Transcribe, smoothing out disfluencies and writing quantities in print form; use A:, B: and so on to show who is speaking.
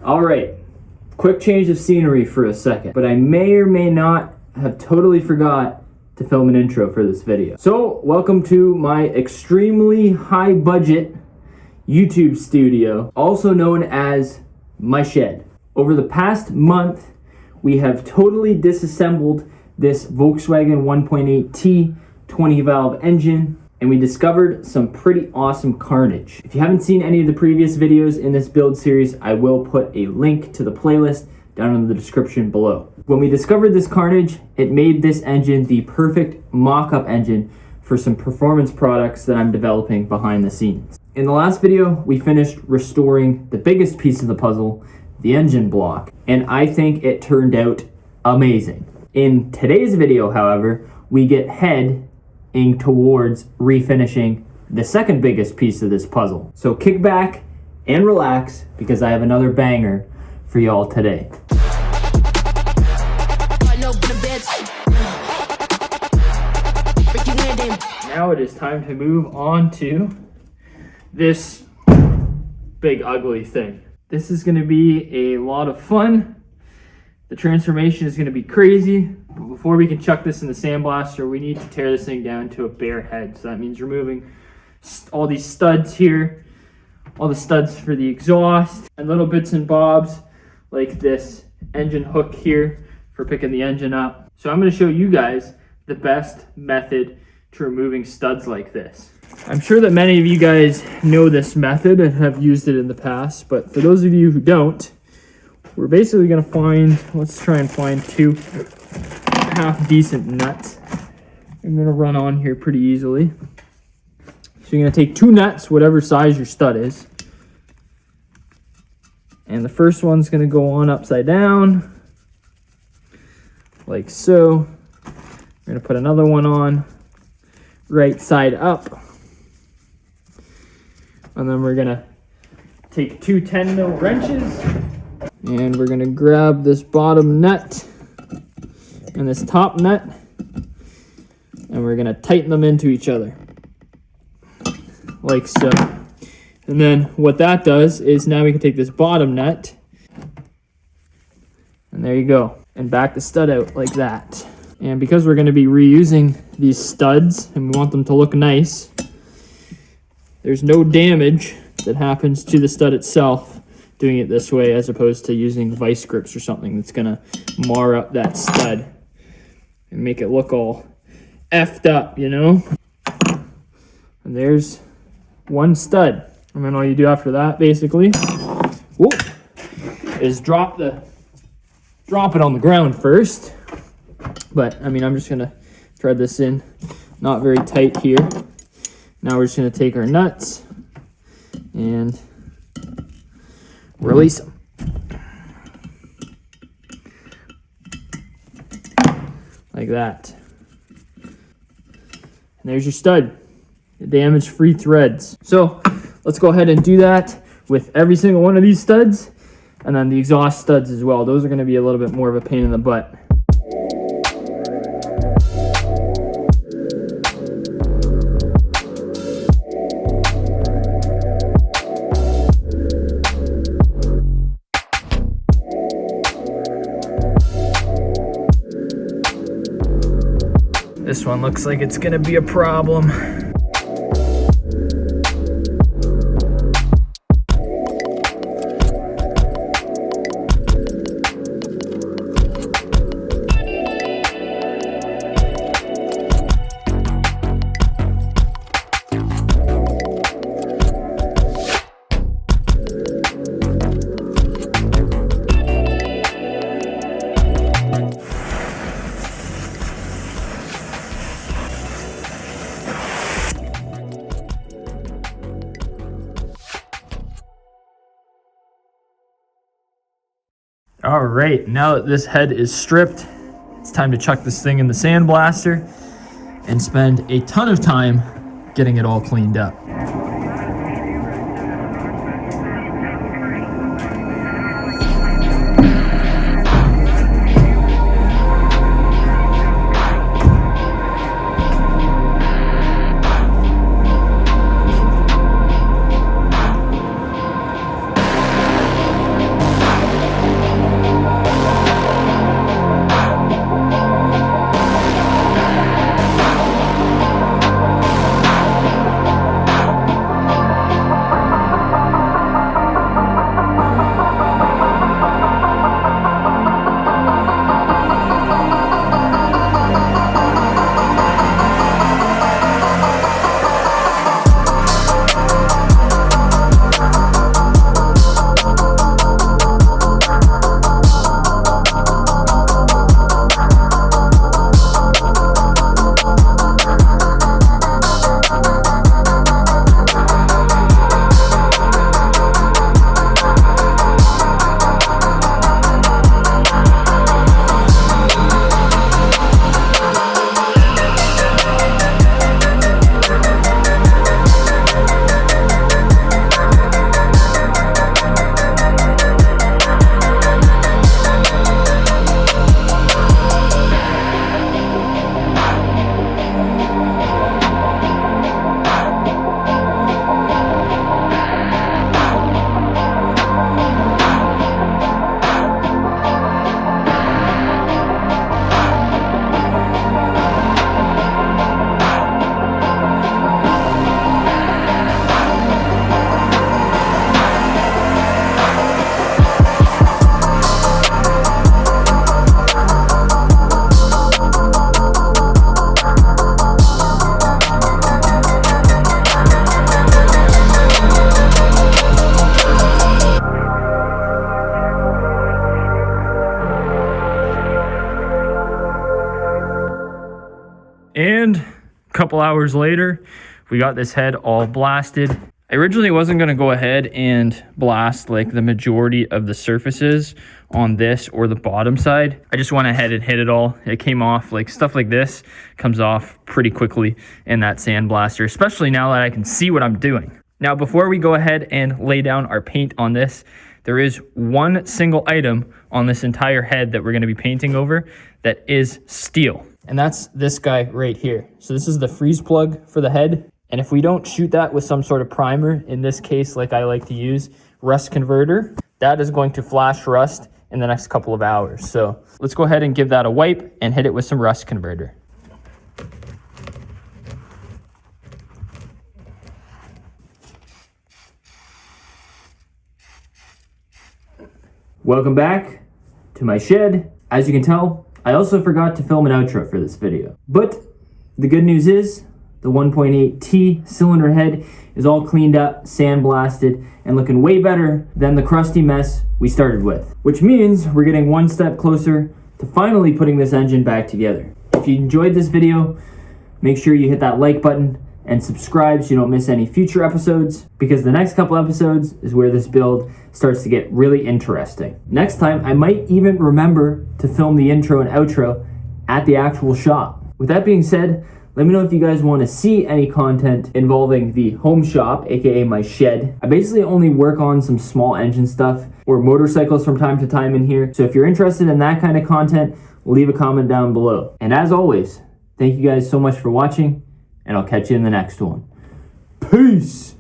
A: Alright, quick change of scenery for a second, but I may or may not have totally forgot to film an intro for this video. So, welcome to my extremely high budget YouTube studio, also known as my shed. Over the past month, we have totally disassembled this Volkswagen 1.8T 20 valve engine, and we discovered some pretty awesome carnage. If you haven't seen any of the previous videos in this build series, I will put a link to the playlist down in the description below. When we discovered this carnage, it made this engine the perfect mock-up engine for some performance products that I'm developing behind the scenes. In the last video, we finished restoring the biggest piece of the puzzle, the engine block, and I think it turned out amazing. In today's video, however, we get heading towards refinishing the second biggest piece of this puzzle. So kick back and relax because I have another banger for y'all today. Now it is time to move on to this big ugly thing. This is going to be a lot of fun. The transformation is going to be crazy. But before we can chuck this in the sandblaster, we need to tear this thing down to a bare head. So that means removing all these studs here, all the studs for the exhaust, and little bits and bobs like this engine hook here for picking the engine up. So I'm going to show you guys the best method to removing studs like this. I'm sure that many of you guys know this method and have used it in the past, but for those of you who don't, we're basically going to find, let's try and find two half decent nuts. I'm going to run on here pretty easily. So you're going to take two nuts, whatever size your stud is. And the first one's going to go on upside down, like so. We're going to put another one on right side up. And then we're going to take two 10-mil wrenches. And we're going to grab this bottom nut and this top nut, and we're going to tighten them into each other, like so. And then what that does is now we can take this bottom nut, and there you go, and back the stud out like that. And because we're going to be reusing these studs, and we want them to look nice, there's no damage that happens to the stud itself doing it this way, as opposed to using vice grips or something that's going to mar up that stud and make it look all effed up, you know? And there's one stud. And then all you do after that, basically, is drop it on the ground first. But, I mean, I'm just going to thread this in, not very tight here. Now we're just going to take our nuts and release them. Like that. And there's your stud. The damage-free threads. So let's go ahead and do that with every single one of these studs, and then the exhaust studs as well. Those are going to be a little bit more of a pain in the butt. This one looks like it's gonna be a problem. All right, now that this head is stripped, it's time to chuck this thing in the sandblaster and spend a ton of time getting it all cleaned up. And a couple hours later, we got this head all blasted. I originally wasn't going to go ahead and blast like the majority of the surfaces on this or the bottom side. I just went ahead and hit it all. It came off, like stuff like this comes off pretty quickly in that sandblaster, especially now that I can see what I'm doing. Now, before we go ahead and lay down our paint on this, there is one single item on this entire head that we're going to be painting over that is steel. And that's this guy right here. So this is the freeze plug for the head. And if we don't shoot that with some sort of primer, in this case, like I like to use, rust converter, that is going to flash rust in the next couple of hours. So let's go ahead and give that a wipe and hit it with some rust converter. Welcome back to my shed. As you can tell, I also forgot to film an outro for this video. But the good news is, the 1.8T cylinder head is all cleaned up, sandblasted, and looking way better than the crusty mess we started with. Which means we're getting one step closer to finally putting this engine back together. If you enjoyed this video, make sure you hit that like button and subscribe so you don't miss any future episodes, because the next couple episodes is where this build starts to get really interesting. Next time, I might even remember to film the intro and outro at the actual shop. With that being said, let me know if you guys want to see any content involving the home shop, aka my shed. I basically only work on some small engine stuff or motorcycles from time to time in here. So if you're interested in that kind of content, leave a comment down below. And as always, thank you guys so much for watching, and I'll catch you in the next one. Peace!